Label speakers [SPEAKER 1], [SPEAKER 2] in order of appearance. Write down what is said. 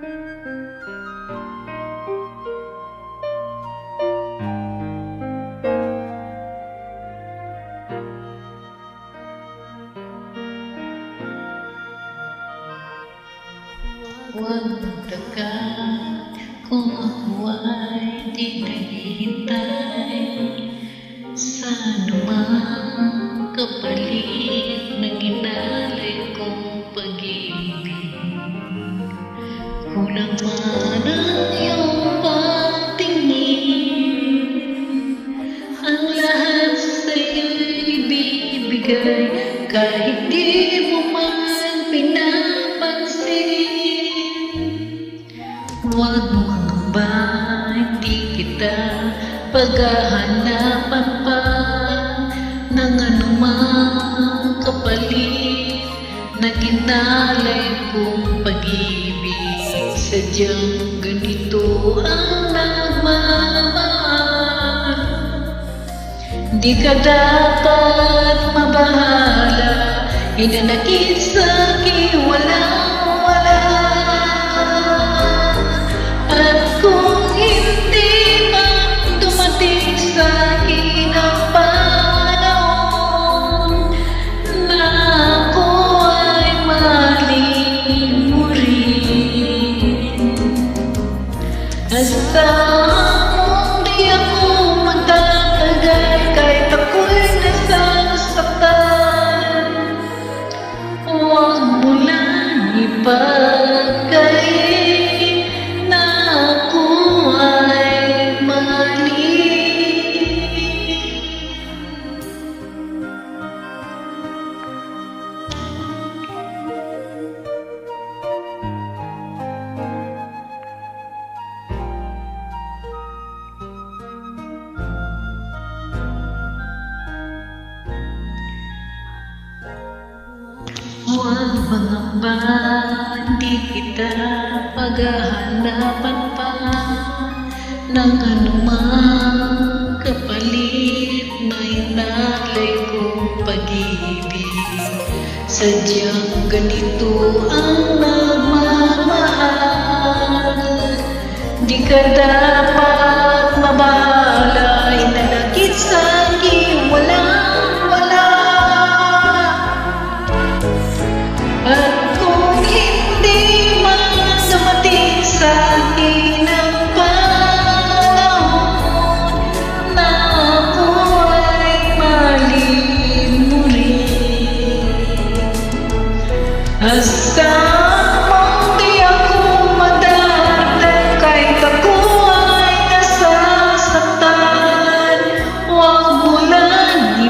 [SPEAKER 1] Huwag magtaka kung ako ay di naghihintay sa anumang kapalit ng inalay kong pag-ibig. Kulang man ang iyong pagtingin, ang lahat sa'yo'y ibibigay kahit di mo man pinapansin. Huwag mo ba, hindi kita paghahanapan pa ng anumang kapalit na ginalay kong pag-ibig. Sadyang ganito ang nagmamahal. Di ka dapat mabahala, hinanakit sa'kin walang wala. At kung hindi man dumating sa'kin ang panahon na ako ay mahalin mo rin, asahan mong di ako magtatagal kahit ako'y nasasaktan. Huwag mo lang ipagkain Huwag mangamba, hindi kita paghahanapan pa ng anumang kapalit na inalay kong pag-ibig. Sadyang ganito ang nagmamahal. Di ka dapat mabahala, inalakit sa'kin walang wala. At kung hindi man dumating sa'kin ang panahon na ako ay mahalin mo rin, asahan mong di ako madadal kahit ako ay nasasaktan. Huwag mo lang